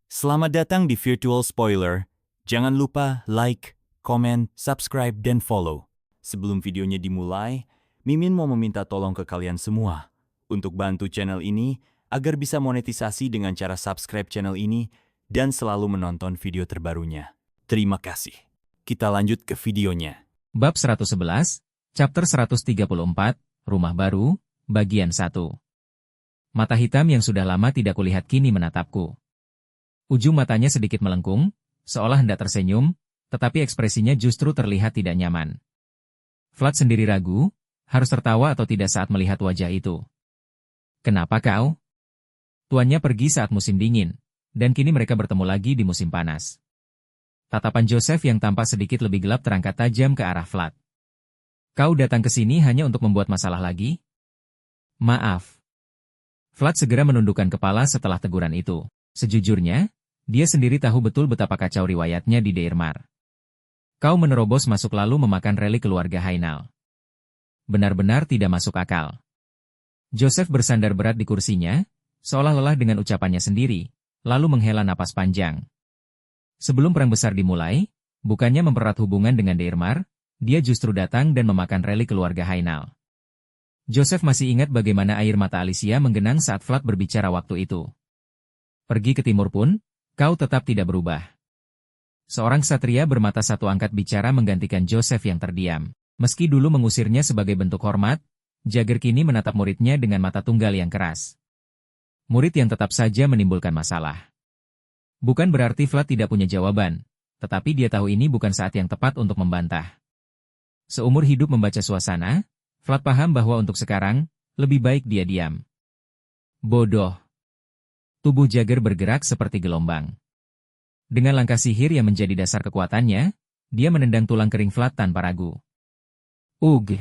Selamat datang di Virtual Spoiler. Jangan lupa like, komen, subscribe, dan follow. Sebelum videonya dimulai, Mimin mau meminta tolong ke kalian semua untuk bantu channel ini agar bisa monetisasi dengan cara subscribe channel ini dan selalu menonton video terbarunya. Terima kasih. Kita lanjut ke videonya. Bab 111, Chapter 134, Rumah Baru, Bagian 1. Mata hitam yang sudah lama tidak kulihat kini menatapku. Ujung matanya sedikit melengkung, seolah hendak tersenyum, tetapi ekspresinya justru terlihat tidak nyaman. Vlad sendiri ragu, harus tertawa atau tidak saat melihat wajah itu. Kenapa kau? Tuannya pergi saat musim dingin, dan kini mereka bertemu lagi di musim panas. Tatapan Joseph yang tampak sedikit lebih gelap terangkat tajam ke arah Vlad. Kau datang ke sini hanya untuk membuat masalah lagi? Maaf. Vlad segera menundukkan kepala setelah teguran itu. Sejujurnya, dia sendiri tahu betul betapa kacau riwayatnya di Deirmar. Kau menerobos masuk lalu memakan relik keluarga Hainal. Benar-benar tidak masuk akal. Joseph bersandar berat di kursinya, seolah lelah dengan ucapannya sendiri, lalu menghela napas panjang. Sebelum perang besar dimulai, bukannya mempererat hubungan dengan Deirmar, dia justru datang dan memakan relik keluarga Hainal. Joseph masih ingat bagaimana air mata Alicia menggenang saat Vlad berbicara waktu itu. Pergi ke timur pun, kau tetap tidak berubah. Seorang ksatria bermata satu angkat bicara menggantikan Joseph yang terdiam. Meski dulu mengusirnya sebagai bentuk hormat, Jagger kini menatap muridnya dengan mata tunggal yang keras. Murid yang tetap saja menimbulkan masalah. Bukan berarti Vlad tidak punya jawaban, tetapi dia tahu ini bukan saat yang tepat untuk membantah. Seumur hidup membaca suasana, Vlad paham bahwa untuk sekarang, lebih baik dia diam. Bodoh. Tubuh Jagger bergerak seperti gelombang. Dengan langkah sihir yang menjadi dasar kekuatannya, dia menendang tulang kering Vlad tanpa ragu. Ugh.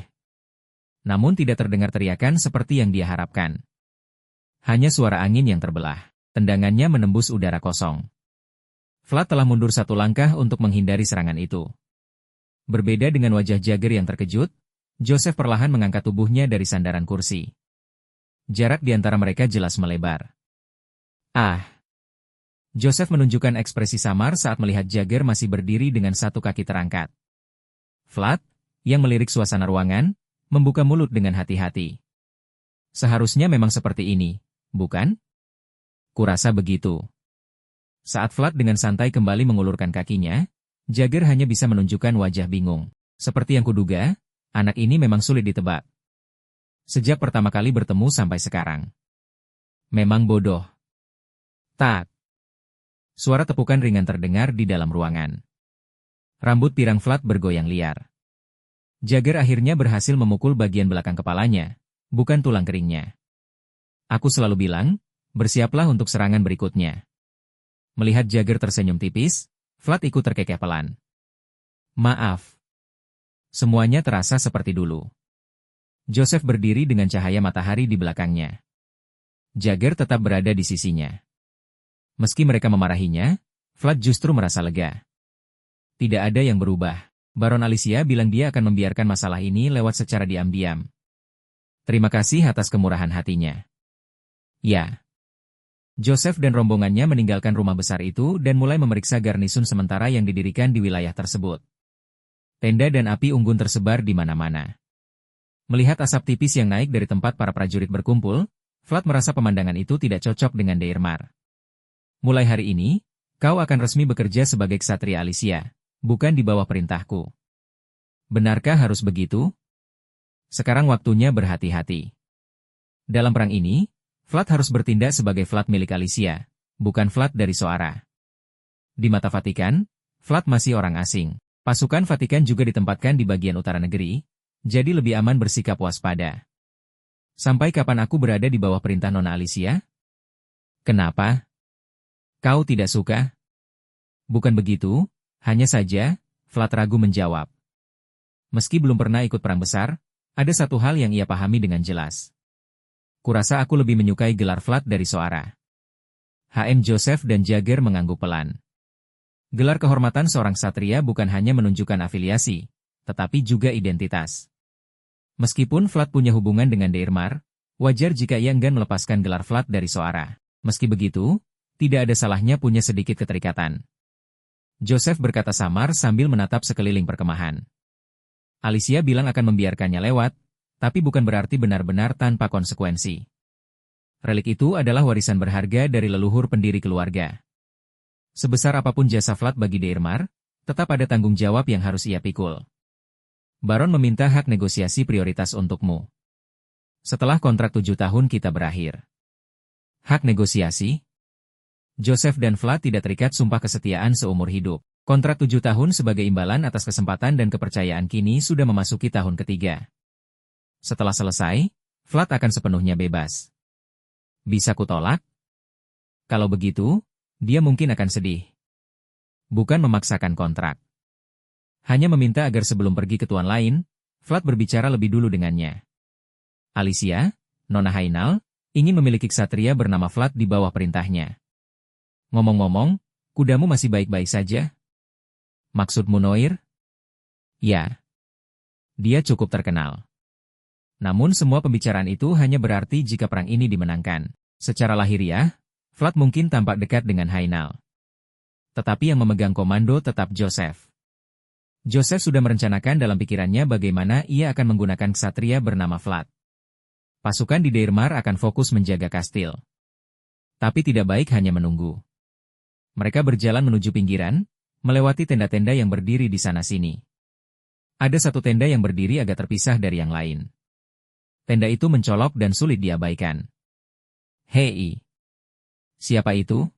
Namun tidak terdengar teriakan seperti yang dia harapkan. Hanya suara angin yang terbelah. Tendangannya menembus udara kosong. Vlad telah mundur satu langkah untuk menghindari serangan itu. Berbeda dengan wajah Jagger yang terkejut, Joseph perlahan mengangkat tubuhnya dari sandaran kursi. Jarak di antara mereka jelas melebar. Ah! Joseph menunjukkan ekspresi samar saat melihat Jagger masih berdiri dengan satu kaki terangkat. Vlad, yang melirik suasana ruangan, membuka mulut dengan hati-hati. Seharusnya memang seperti ini, bukan? Kurasa begitu. Saat Vlad dengan santai kembali mengulurkan kakinya, Jagger hanya bisa menunjukkan wajah bingung. Seperti yang kuduga, anak ini memang sulit ditebak. Sejak pertama kali bertemu sampai sekarang. Memang bodoh. Tak. Suara tepukan ringan terdengar di dalam ruangan. Rambut pirang Vlad bergoyang liar. Jagger akhirnya berhasil memukul bagian belakang kepalanya, bukan tulang keringnya. Aku selalu bilang, bersiaplah untuk serangan berikutnya. Melihat Jagger tersenyum tipis, Vlad ikut terkekeh pelan. Maaf. Semuanya terasa seperti dulu. Joseph berdiri dengan cahaya matahari di belakangnya. Jagger tetap berada di sisinya. Meski mereka memarahinya, Vlad justru merasa lega. Tidak ada yang berubah. Baron Alicia bilang dia akan membiarkan masalah ini lewat secara diam-diam. Terima kasih atas kemurahan hatinya. Ya. Joseph dan rombongannya meninggalkan rumah besar itu dan mulai memeriksa garnisun sementara yang didirikan di wilayah tersebut. Tenda dan api unggun tersebar di mana-mana. Melihat asap tipis yang naik dari tempat para prajurit berkumpul, Vlad merasa pemandangan itu tidak cocok dengan Deirmar. Mulai hari ini, kau akan resmi bekerja sebagai ksatria Alicia, bukan di bawah perintahku. Benarkah harus begitu? Sekarang waktunya berhati-hati. Dalam perang ini, Vlad harus bertindak sebagai Vlad milik Alicia, bukan Vlad dari Soara. Di mata Vatikan, Vlad masih orang asing. Pasukan Vatikan juga ditempatkan di bagian utara negeri, jadi lebih aman bersikap waspada. Sampai kapan aku berada di bawah perintah Nona Alicia? Kenapa? Kau tidak suka? Bukan begitu, hanya saja, Vlad ragu menjawab. Meski belum pernah ikut perang besar, ada satu hal yang ia pahami dengan jelas. Kurasa aku lebih menyukai gelar Vlad dari Soara. HM Joseph dan Jagger mengangguk pelan. Gelar kehormatan seorang ksatria bukan hanya menunjukkan afiliasi, tetapi juga identitas. Meskipun Vlad punya hubungan dengan Deirmar, wajar jika ia enggan melepaskan gelar Vlad dari Soara. Meski begitu, Tidak ada salahnya punya sedikit keterikatan. Joseph berkata samar sambil menatap sekeliling perkemahan. Alicia bilang akan membiarkannya lewat, tapi bukan berarti benar-benar tanpa konsekuensi. Relik itu adalah warisan berharga dari leluhur pendiri keluarga. Sebesar apapun jasa Vlad bagi Deirmar, tetap ada tanggung jawab yang harus ia pikul. Baron meminta hak negosiasi prioritas untukmu. Setelah kontrak 7 tahun kita berakhir. Hak negosiasi? Joseph dan Vlad tidak terikat sumpah kesetiaan seumur hidup. Kontrak 7 tahun sebagai imbalan atas kesempatan dan kepercayaan kini sudah memasuki tahun ketiga. Setelah selesai, Vlad akan sepenuhnya bebas. Bisa kutolak? Kalau begitu, dia mungkin akan sedih. Bukan memaksakan kontrak. Hanya meminta agar sebelum pergi ke tuan lain, Vlad berbicara lebih dulu dengannya. Alicia, Nona Hainal, ingin memiliki ksatria bernama Vlad di bawah perintahnya. Ngomong-ngomong, kudamu masih baik-baik saja? Maksudmu Noir? Ya. Dia cukup terkenal. Namun semua pembicaraan itu hanya berarti jika perang ini dimenangkan. Secara lahiriah, Vlad mungkin tampak dekat dengan Hainal. Tetapi yang memegang komando tetap Joseph. Joseph sudah merencanakan dalam pikirannya bagaimana ia akan menggunakan ksatria bernama Vlad. Pasukan di Deirmar akan fokus menjaga kastil. Tapi tidak baik hanya menunggu. Mereka berjalan menuju pinggiran, melewati tenda-tenda yang berdiri di sana-sini. Ada satu tenda yang berdiri agak terpisah dari yang lain. Tenda itu mencolok dan sulit diabaikan. Hei! Siapa itu?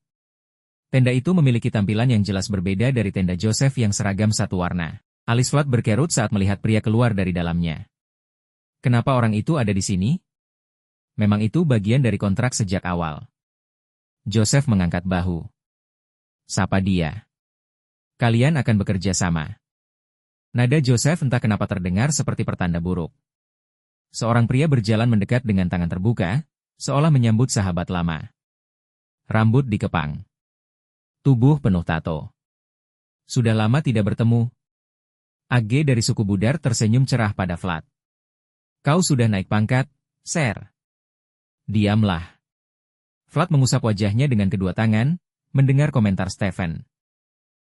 Tenda itu memiliki tampilan yang jelas berbeda dari tenda Joseph yang seragam satu warna. Alis Vlad berkerut saat melihat pria keluar dari dalamnya. Kenapa orang itu ada di sini? Memang itu bagian dari kontrak sejak awal. Joseph mengangkat bahu. Sapa dia. Kalian akan bekerja sama. Nada Joseph entah kenapa terdengar seperti pertanda buruk. Seorang pria berjalan mendekat dengan tangan terbuka, seolah menyambut sahabat lama. Rambut dikepang. Tubuh penuh tato. Sudah lama tidak bertemu. Age dari suku Budar tersenyum cerah pada Vlad. Kau sudah naik pangkat, Sir. Diamlah. Vlad mengusap wajahnya dengan kedua tangan, mendengar komentar Stephen.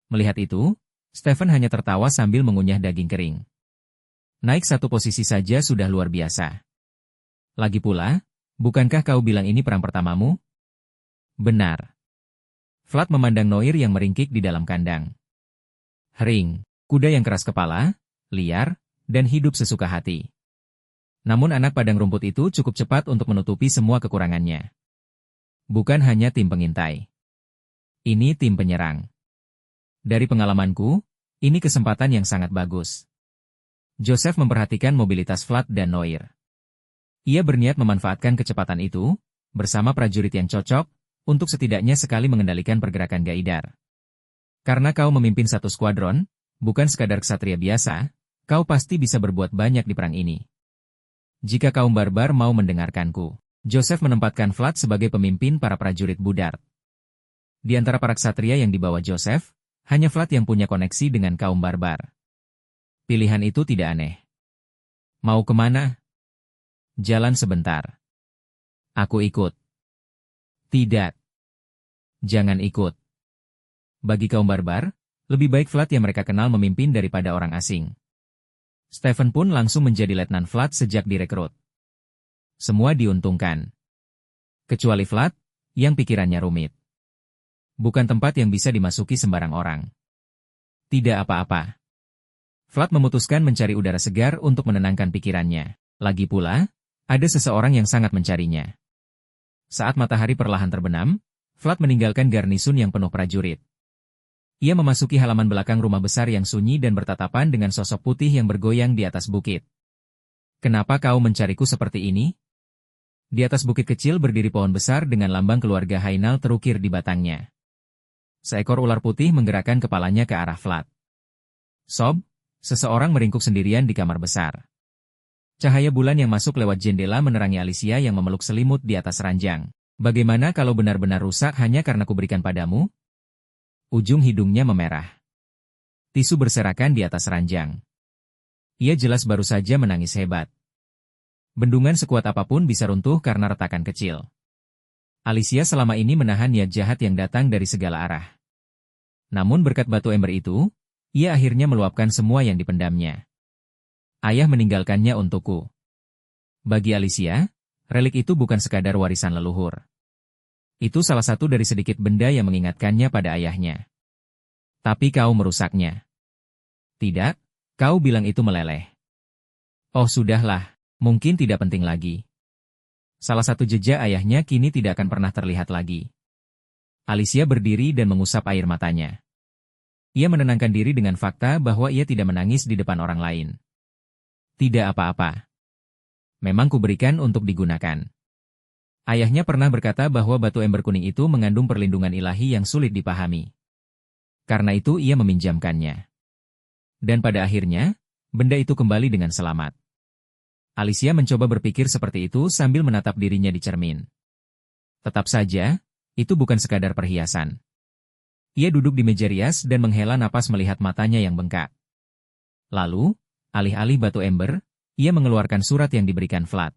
Melihat itu, Stephen hanya tertawa sambil mengunyah daging kering. Naik satu posisi saja sudah luar biasa. Lagi pula, bukankah kau bilang ini perang pertamamu? Benar. Vlad memandang Noir yang meringkik di dalam kandang. Hering, kuda yang keras kepala, liar, dan hidup sesuka hati. Namun anak padang rumput itu cukup cepat untuk menutupi semua kekurangannya. Bukan hanya tim pengintai. Ini tim penyerang. Dari pengalamanku, ini kesempatan yang sangat bagus. Joseph memperhatikan mobilitas Vlad dan Noir. Ia berniat memanfaatkan kecepatan itu, bersama prajurit yang cocok, untuk setidaknya sekali mengendalikan pergerakan Gaidar. Karena kau memimpin satu skuadron, bukan sekadar ksatria biasa, kau pasti bisa berbuat banyak di perang ini. Jika kaum barbar mau mendengarkanku, Joseph menempatkan Vlad sebagai pemimpin para prajurit Budar. Di antara para ksatria yang dibawa Joseph, hanya Vlad yang punya koneksi dengan kaum barbar. Pilihan itu tidak aneh. Mau kemana? Jalan sebentar. Aku ikut. Tidak. Jangan ikut. Bagi kaum barbar, lebih baik Vlad yang mereka kenal memimpin daripada orang asing. Stephen pun langsung menjadi letnan Vlad sejak direkrut. Semua diuntungkan. Kecuali Vlad, yang pikirannya rumit. Bukan tempat yang bisa dimasuki sembarang orang. Tidak apa-apa. Vlad memutuskan mencari udara segar untuk menenangkan pikirannya. Lagi pula, ada seseorang yang sangat mencarinya. Saat matahari perlahan terbenam, Vlad meninggalkan garnisun yang penuh prajurit. Ia memasuki halaman belakang rumah besar yang sunyi dan bertatapan dengan sosok putih yang bergoyang di atas bukit. Kenapa kau mencariku seperti ini? Di atas bukit kecil berdiri pohon besar dengan lambang keluarga Hainal terukir di batangnya. Seekor ular putih menggerakkan kepalanya ke arah Vlad. Sob, seseorang meringkuk sendirian di kamar besar. Cahaya bulan yang masuk lewat jendela menerangi Alicia yang memeluk selimut di atas ranjang. Bagaimana kalau benar-benar rusak hanya karena kuberikan padamu? Ujung hidungnya memerah. Tisu berserakan di atas ranjang. Ia jelas baru saja menangis hebat. Bendungan sekuat apapun bisa runtuh karena retakan kecil. Alicia selama ini menahan niat jahat yang datang dari segala arah. Namun berkat batu ember itu, ia akhirnya meluapkan semua yang dipendamnya. Ayah meninggalkannya untukku. Bagi Alicia, relik itu bukan sekadar warisan leluhur. Itu salah satu dari sedikit benda yang mengingatkannya pada ayahnya. Tapi kau merusaknya. Tidak, kau bilang itu meleleh. Oh sudahlah, mungkin tidak penting lagi. Salah satu jejak ayahnya kini tidak akan pernah terlihat lagi. Alicia berdiri dan mengusap air matanya. Ia menenangkan diri dengan fakta bahwa ia tidak menangis di depan orang lain. Tidak apa-apa. Memang kuberikan untuk digunakan. Ayahnya pernah berkata bahwa batu ember kuning itu mengandung perlindungan ilahi yang sulit dipahami. Karena itu ia meminjamkannya. Dan pada akhirnya, benda itu kembali dengan selamat. Alicia mencoba berpikir seperti itu sambil menatap dirinya di cermin. Tetap saja, itu bukan sekadar perhiasan. Ia duduk di meja rias dan menghela napas melihat matanya yang bengkak. Lalu, alih-alih batu ember, ia mengeluarkan surat yang diberikan Vlad.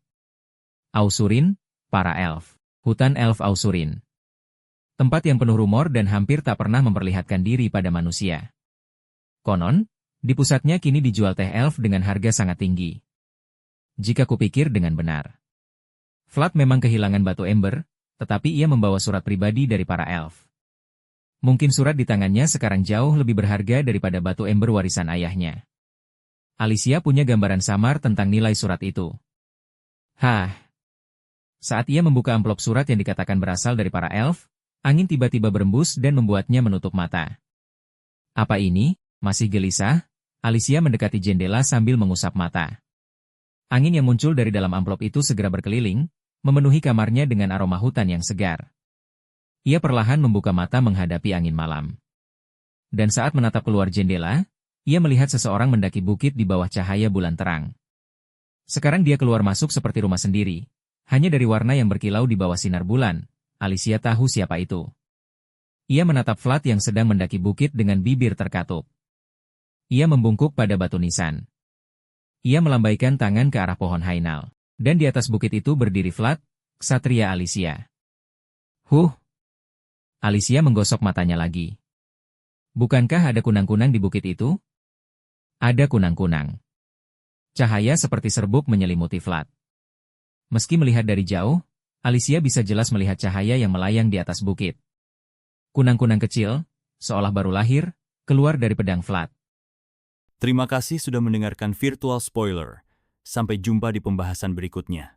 Ausurin, para elf. Hutan elf Ausurin. Tempat yang penuh rumor dan hampir tak pernah memperlihatkan diri pada manusia. Konon, di pusatnya kini dijual teh elf dengan harga sangat tinggi. Jika kupikir dengan benar. Vlad memang kehilangan batu ember, tetapi ia membawa surat pribadi dari para elf. Mungkin surat di tangannya sekarang jauh lebih berharga daripada batu ember warisan ayahnya. Alicia punya gambaran samar tentang nilai surat itu. Saat ia membuka amplop surat yang dikatakan berasal dari para elf, angin tiba-tiba berembus dan membuatnya menutup mata. Apa ini? Masih gelisah, Alicia mendekati jendela sambil mengusap mata. Angin yang muncul dari dalam amplop itu segera berkeliling, memenuhi kamarnya dengan aroma hutan yang segar. Ia perlahan membuka mata menghadapi angin malam. Dan saat menatap keluar jendela, ia melihat seseorang mendaki bukit di bawah cahaya bulan terang. Sekarang dia keluar masuk seperti rumah sendiri. Hanya dari warna yang berkilau di bawah sinar bulan, Alicia tahu siapa itu. Ia menatap Vlad yang sedang mendaki bukit dengan bibir terkatup. Ia membungkuk pada batu nisan. Ia melambaikan tangan ke arah pohon hainal. Dan di atas bukit itu berdiri Vlad, ksatria Alicia. Alicia menggosok matanya lagi. Bukankah ada kunang-kunang di bukit itu? Ada kunang-kunang. Cahaya seperti serbuk menyelimuti Vlad. Meski melihat dari jauh, Alicia bisa jelas melihat cahaya yang melayang di atas bukit. Kunang-kunang kecil, seolah baru lahir, keluar dari pedang Vlad. Terima kasih sudah mendengarkan Virtual Spoiler. Sampai jumpa di pembahasan berikutnya.